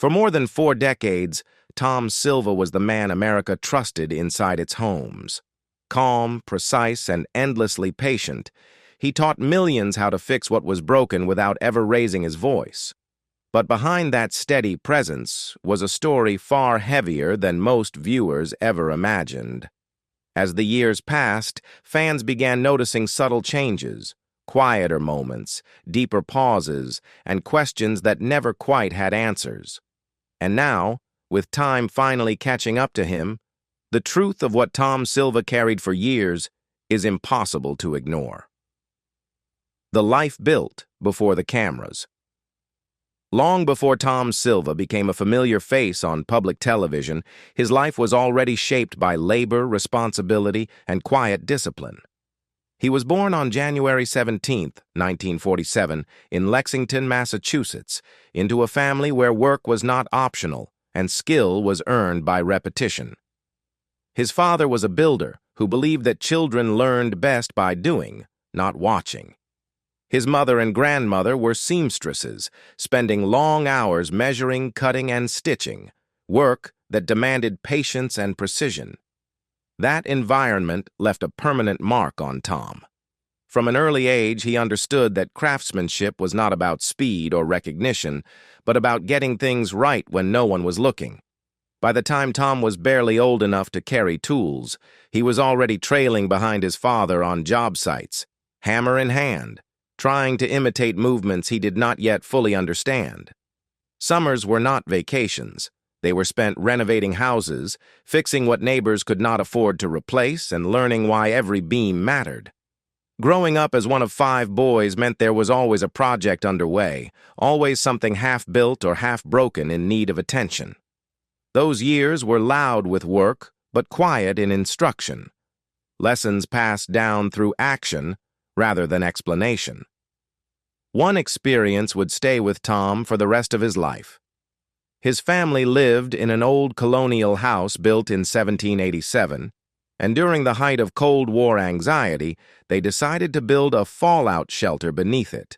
For more than 4 decades, Tom Silva was the man America trusted inside its homes. Calm, precise, and endlessly patient, he taught millions how to fix what was broken without ever raising his voice. But behind that steady presence was a story far heavier than most viewers ever imagined. As the years passed, fans began noticing subtle changes, quieter moments, deeper pauses, and questions that never quite had answers. And now, with time finally catching up to him, the truth of what Tom Silva carried for years is impossible to ignore. The life built before the cameras. Long before Tom Silva became a familiar face on public television, his life was already shaped by labor, responsibility, and quiet discipline. He was born on January 17, 1947, in Lexington, Massachusetts, into a family where work was not optional and skill was earned by repetition. His father was a builder who believed that children learned best by doing, not watching. His mother and grandmother were seamstresses, spending long hours measuring, cutting, and stitching, work that demanded patience and precision. That environment left a permanent mark on Tom. From an early age, he understood that craftsmanship was not about speed or recognition, but about getting things right when no one was looking. By the time Tom was barely old enough to carry tools, he was already trailing behind his father on job sites, hammer in hand, trying to imitate movements he did not yet fully understand. Summers were not vacations. They were spent renovating houses, fixing what neighbors could not afford to replace, and learning why every beam mattered. Growing up as one of 5 boys meant there was always a project underway, always something half-built or half-broken in need of attention. Those years were loud with work, but quiet in instruction. Lessons passed down through action rather than explanation. One experience would stay with Tom for the rest of his life. His family lived in an old colonial house built in 1787, and during the height of Cold War anxiety, they decided to build a fallout shelter beneath it.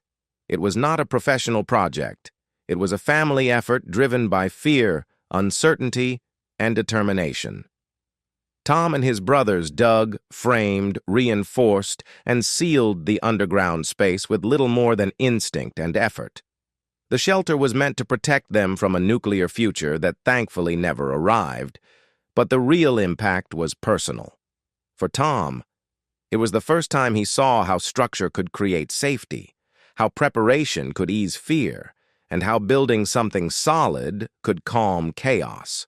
It was not a professional project. It was a family effort driven by fear, uncertainty, and determination. Tom and his brothers dug, framed, reinforced, and sealed the underground space with little more than instinct and effort. The shelter was meant to protect them from a nuclear future that thankfully never arrived, but the real impact was personal. For Tom, it was the first time he saw how structure could create safety, how preparation could ease fear, and how building something solid could calm chaos.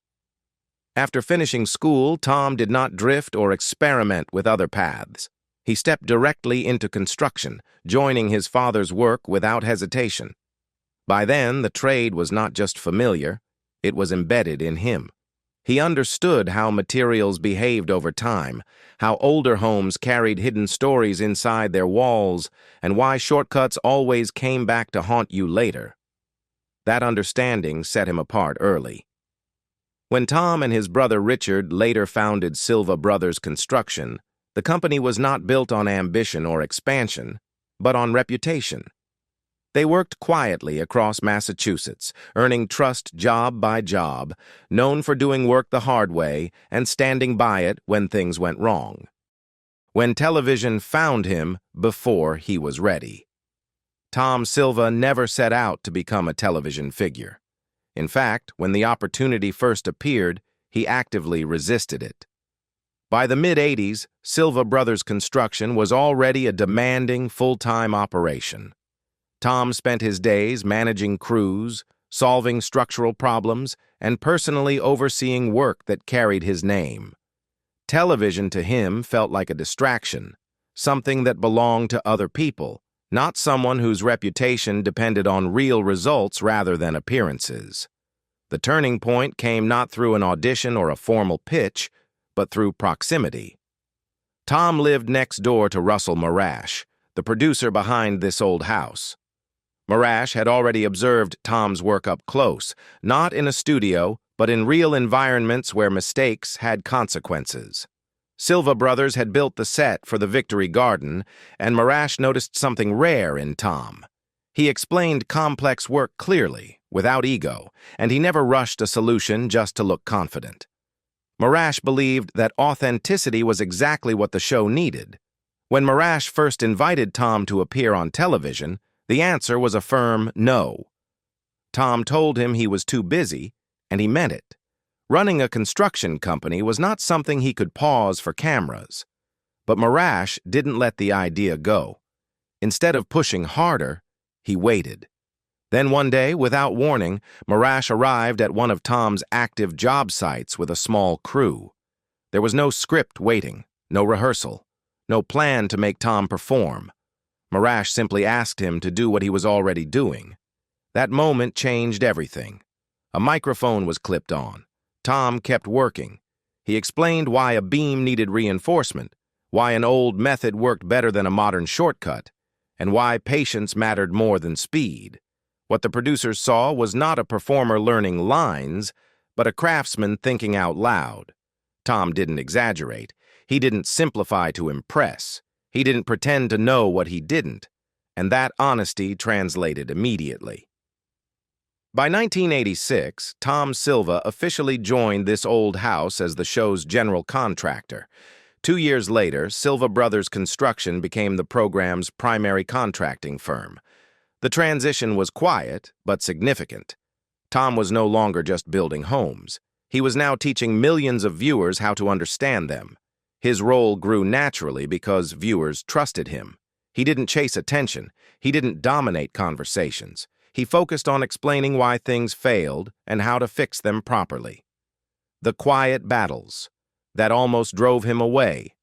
After finishing school, Tom did not drift or experiment with other paths. He stepped directly into construction, joining his father's work without hesitation. By then, the trade was not just familiar, it was embedded in him. He understood how materials behaved over time, how older homes carried hidden stories inside their walls, and why shortcuts always came back to haunt you later. That understanding set him apart early. When Tom and his brother Richard later founded Silva Brothers Construction, the company was not built on ambition or expansion, but on reputation. They worked quietly across Massachusetts, earning trust job by job, known for doing work the hard way and standing by it when things went wrong. When television found him before he was ready. Tom Silva never set out to become a television figure. In fact, when the opportunity first appeared, he actively resisted it. By the mid-'80s, Silva Brothers Construction was already a demanding, full-time operation. Tom spent his days managing crews, solving structural problems, and personally overseeing work that carried his name. Television to him felt like a distraction, something that belonged to other people, not someone whose reputation depended on real results rather than appearances. The turning point came not through an audition or a formal pitch, but through proximity. Tom lived next door to Russell Marash, the producer behind This Old House. Marash had already observed Tom's work up close, not in a studio, but in real environments where mistakes had consequences. Silva Brothers had built the set for the Victory Garden, and Marash noticed something rare in Tom. He explained complex work clearly, without ego, and he never rushed a solution just to look confident. Marash believed that authenticity was exactly what the show needed. When Marash first invited Tom to appear on television, the answer was a firm no. Tom told him he was too busy, and he meant it. Running a construction company was not something he could pause for cameras. But Marash didn't let the idea go. Instead of pushing harder, he waited. Then one day, without warning, Marash arrived at one of Tom's active job sites with a small crew. There was no script waiting, no rehearsal, no plan to make Tom perform. Marash simply asked him to do what he was already doing. That moment changed everything. A microphone was clipped on. Tom kept working. He explained why a beam needed reinforcement, why an old method worked better than a modern shortcut, and why patience mattered more than speed. What the producers saw was not a performer learning lines, but a craftsman thinking out loud. Tom didn't exaggerate. He didn't simplify to impress. He didn't pretend to know what he didn't, and that honesty translated immediately. By 1986, Tom Silva officially joined This Old House as the show's general contractor. 2 years later, Silva Brothers Construction became the program's primary contracting firm. The transition was quiet, but significant. Tom was no longer just building homes. He was now teaching millions of viewers how to understand them. His role grew naturally because viewers trusted him. He didn't chase attention. He didn't dominate conversations. He focused on explaining why things failed and how to fix them properly. The quiet battles that almost drove him away.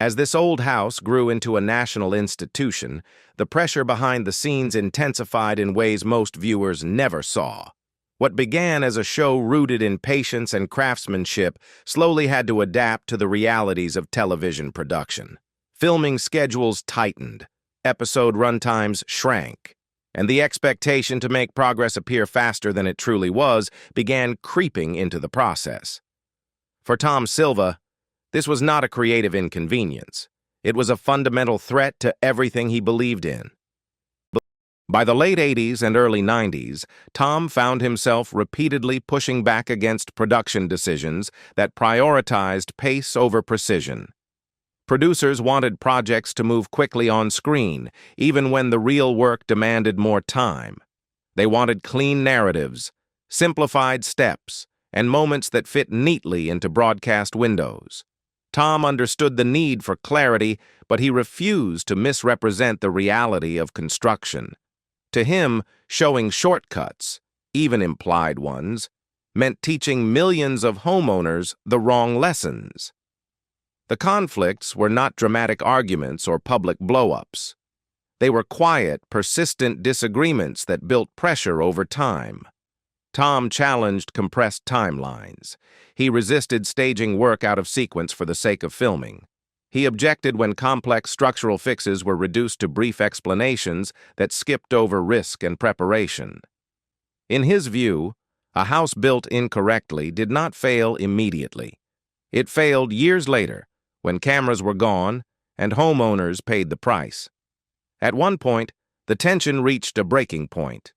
As This Old House grew into a national institution, the pressure behind the scenes intensified in ways most viewers never saw. What began as a show rooted in patience and craftsmanship slowly had to adapt to the realities of television production. Filming schedules tightened, episode runtimes shrank, and the expectation to make progress appear faster than it truly was began creeping into the process. For Tom Silva, this was not a creative inconvenience. It was a fundamental threat to everything he believed in. By the late 80s and early 90s, Tom found himself repeatedly pushing back against production decisions that prioritized pace over precision. Producers wanted projects to move quickly on screen, even when the real work demanded more time. They wanted clean narratives, simplified steps, and moments that fit neatly into broadcast windows. Tom understood the need for clarity, but he refused to misrepresent the reality of construction. To him, showing shortcuts, even implied ones, meant teaching millions of homeowners the wrong lessons. The conflicts were not dramatic arguments or public blow-ups. They were quiet, persistent disagreements that built pressure over time. Tom challenged compressed timelines. He resisted staging work out of sequence for the sake of filming. He objected when complex structural fixes were reduced to brief explanations that skipped over risk and preparation. In his view, a house built incorrectly did not fail immediately. It failed years later, when cameras were gone and homeowners paid the price. At one point, the tension reached a breaking point.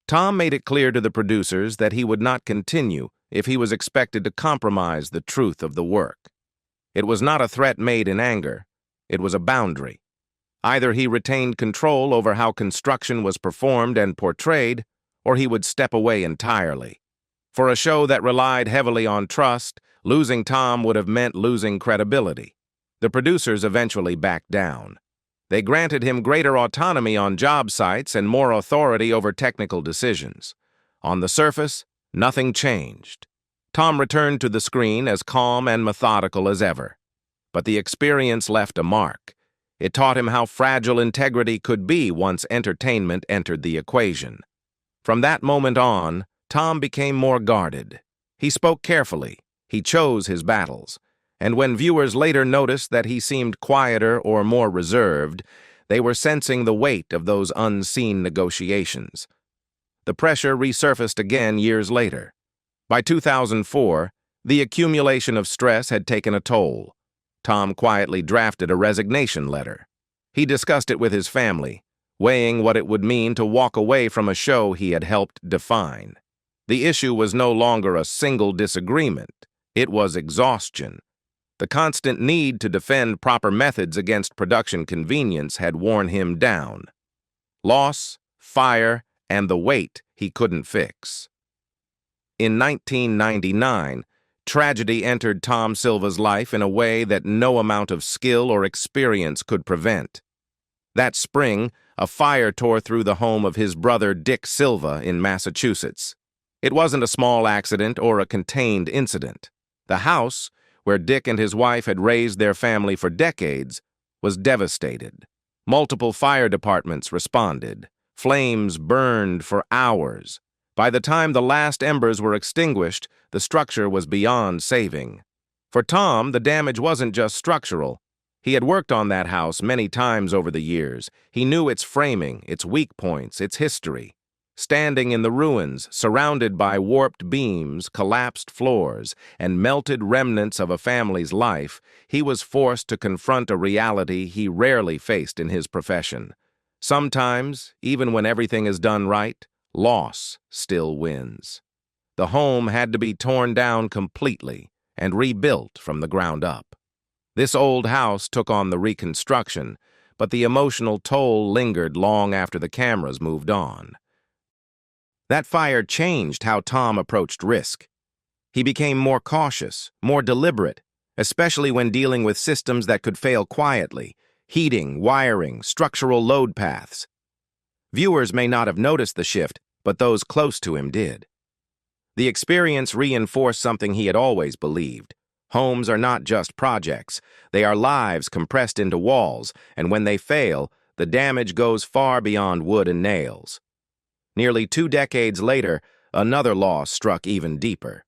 Tom made it clear to the producers that he would not continue if he was expected to compromise the truth of the work. It was not a threat made in anger. It was a boundary. Either he retained control over how construction was performed and portrayed, or he would step away entirely. For a show that relied heavily on trust, losing Tom would have meant losing credibility. The producers eventually backed down. They granted him greater autonomy on job sites and more authority over technical decisions. On the surface, nothing changed. Tom returned to the screen as calm and methodical as ever. But the experience left a mark. It taught him how fragile integrity could be once entertainment entered the equation. From that moment on, Tom became more guarded. He spoke carefully. He chose his battles. And when viewers later noticed that he seemed quieter or more reserved, they were sensing the weight of those unseen negotiations. The pressure resurfaced again years later. By 2004, the accumulation of stress had taken a toll. Tom quietly drafted a resignation letter. He discussed it with his family, weighing what it would mean to walk away from a show he had helped define. The issue was no longer a single disagreement. It was exhaustion. The constant need to defend proper methods against production convenience had worn him down. Loss, fire, and the weight he couldn't fix. In 1999, tragedy entered Tom Silva's life in a way that no amount of skill or experience could prevent. That spring, a fire tore through the home of his brother Dick Silva in Massachusetts. It wasn't a small accident or a contained incident. The house, where Dick and his wife had raised their family for decades, was devastated. Multiple fire departments responded. Flames burned for hours. By the time the last embers were extinguished, the structure was beyond saving. For Tom, the damage wasn't just structural. He had worked on that house many times over the years. He knew its framing, its weak points, its history. Standing in the ruins, surrounded by warped beams, collapsed floors, and melted remnants of a family's life, he was forced to confront a reality he rarely faced in his profession. Sometimes, even when everything is done right, loss still wins. The home had to be torn down completely and rebuilt from the ground up. This old house took on the reconstruction, but the emotional toll lingered long after the cameras moved on. That fire changed how Tom approached risk. He became more cautious, more deliberate, especially when dealing with systems that could fail quietly: heating, wiring, structural load paths. Viewers may not have noticed the shift, but those close to him did. The experience reinforced something he had always believed. Homes are not just projects. They are lives compressed into walls, and when they fail, the damage goes far beyond wood and nails. Nearly 2 decades later, another loss struck even deeper.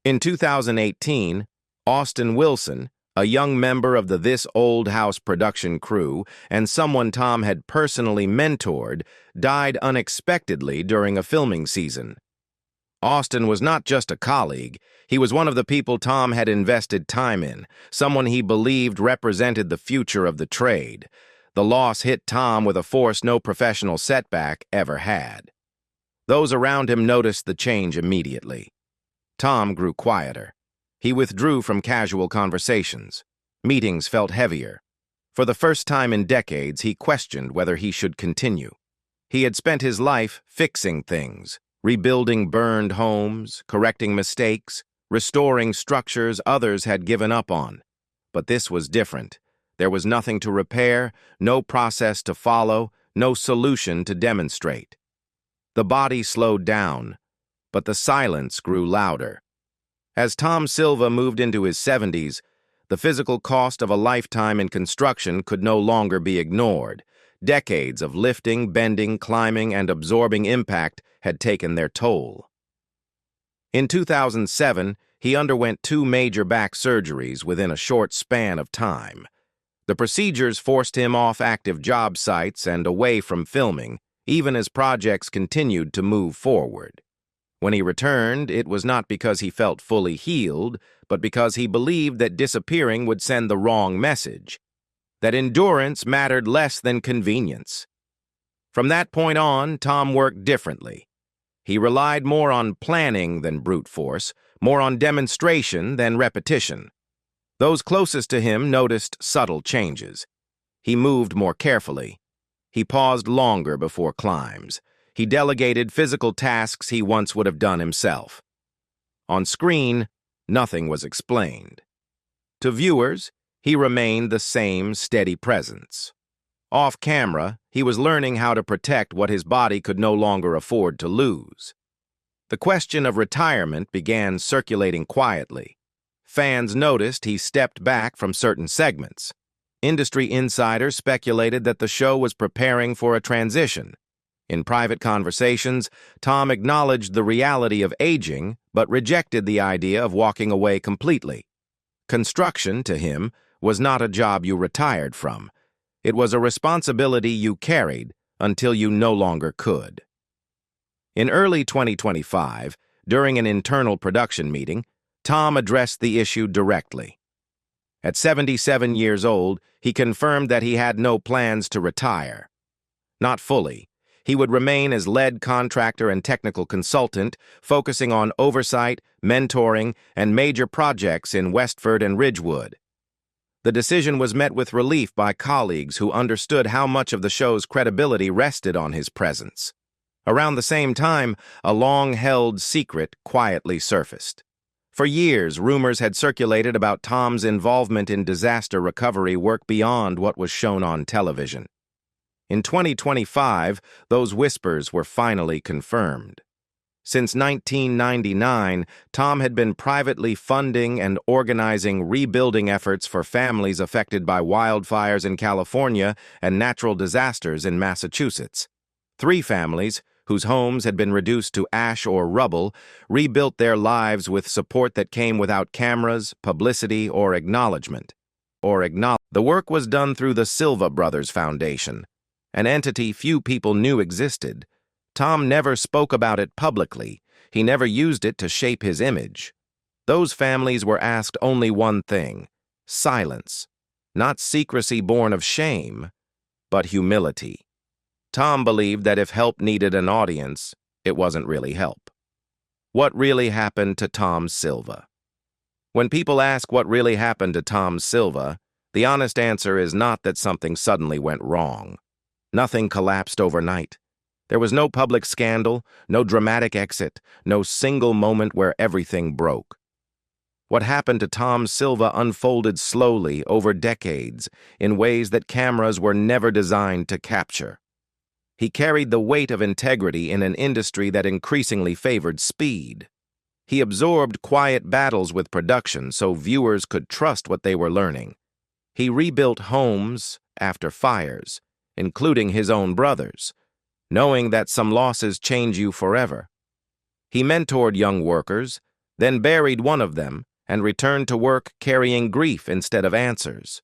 In 2018, Austin Wilson, a young member of the This Old House production crew and someone Tom had personally mentored, died unexpectedly during a filming season. Austin was not just a colleague. He was one of the people Tom had invested time in, someone he believed represented the future of the trade. The loss hit Tom with a force no professional setback ever had. Those around him noticed the change immediately. Tom grew quieter. He withdrew from casual conversations. Meetings felt heavier. For the first time in decades, he questioned whether he should continue. He had spent his life fixing things, rebuilding burned homes, correcting mistakes, restoring structures others had given up on. But this was different. There was nothing to repair, no process to follow, no solution to demonstrate. The body slowed down, but the silence grew louder. As Tom Silva moved into his 70s, the physical cost of a lifetime in construction could no longer be ignored. Decades of lifting, bending, climbing, and absorbing impact had taken their toll. In 2007, he underwent 2 major back surgeries within a short span of time. The procedures forced him off active job sites and away from filming, even as projects continued to move forward. When he returned, it was not because he felt fully healed, but because he believed that disappearing would send the wrong message, that endurance mattered less than convenience. From that point on, Tom worked differently. He relied more on planning than brute force, more on demonstration than repetition. Those closest to him noticed subtle changes. He moved more carefully. He paused longer before climbs. He delegated physical tasks he once would have done himself. On screen, nothing was explained. To viewers, he remained the same steady presence. Off camera, he was learning how to protect what his body could no longer afford to lose. The question of retirement began circulating quietly. Fans noticed he stepped back from certain segments. Industry insiders speculated that the show was preparing for a transition. In private conversations, Tom acknowledged the reality of aging, but rejected the idea of walking away completely. Construction, to him, was not a job you retired from. It was a responsibility you carried until you no longer could. In early 2025, during an internal production meeting, Tom addressed the issue directly. At 77 years old, he confirmed that he had no plans to retire. Not fully. He would remain as lead contractor and technical consultant, focusing on oversight, mentoring, and major projects in Westford and Ridgewood. The decision was met with relief by colleagues who understood how much of the show's credibility rested on his presence. Around the same time, a long-held secret quietly surfaced. For years, rumors had circulated about Tom's involvement in disaster recovery work beyond what was shown on television. In 2025, those whispers were finally confirmed. Since 1999, Tom had been privately funding and organizing rebuilding efforts for families affected by wildfires in California and natural disasters in Massachusetts. 3 families, whose homes had been reduced to ash or rubble, rebuilt their lives with support that came without cameras, publicity, or acknowledgement. The work was done through the Silva Brothers Foundation, an entity few people knew existed. Tom never spoke about it publicly. He never used it to shape his image. Those families were asked only one thing: silence. Not secrecy born of shame, but humility. Tom believed that if help needed an audience, it wasn't really help. What really happened to Tom Silva? When people ask what really happened to Tom Silva, the honest answer is not that something suddenly went wrong. Nothing collapsed overnight. There was no public scandal, no dramatic exit, no single moment where everything broke. What happened to Tom Silva unfolded slowly over decades in ways that cameras were never designed to capture. He carried the weight of integrity in an industry that increasingly favored speed. He absorbed quiet battles with production so viewers could trust what they were learning. He rebuilt homes after fires, including his own brothers, knowing that some losses change you forever. He mentored young workers, then buried one of them, and returned to work carrying grief instead of answers.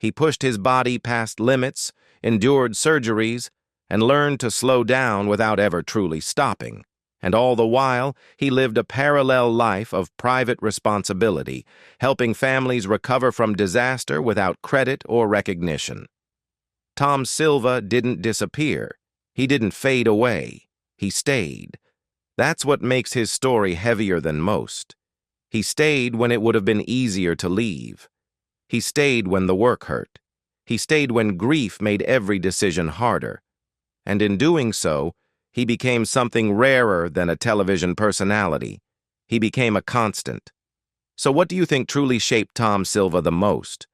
He pushed his body past limits, endured surgeries, and learned to slow down without ever truly stopping. And all the while, he lived a parallel life of private responsibility, helping families recover from disaster without credit or recognition. Tom Silva didn't disappear. He didn't fade away. He stayed. That's what makes his story heavier than most. He stayed when it would have been easier to leave. He stayed when the work hurt. He stayed when grief made every decision harder. And in doing so, he became something rarer than a television personality. He became a constant. So what do you think truly shaped Tom Silva the most?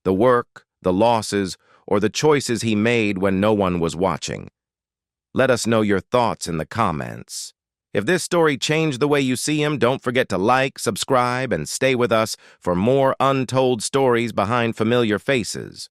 The work, the losses, or the choices he made when no one was watching? Let us know your thoughts in the comments. If this story changed the way you see him, don't forget to like, subscribe, and stay with us for more untold stories behind familiar faces.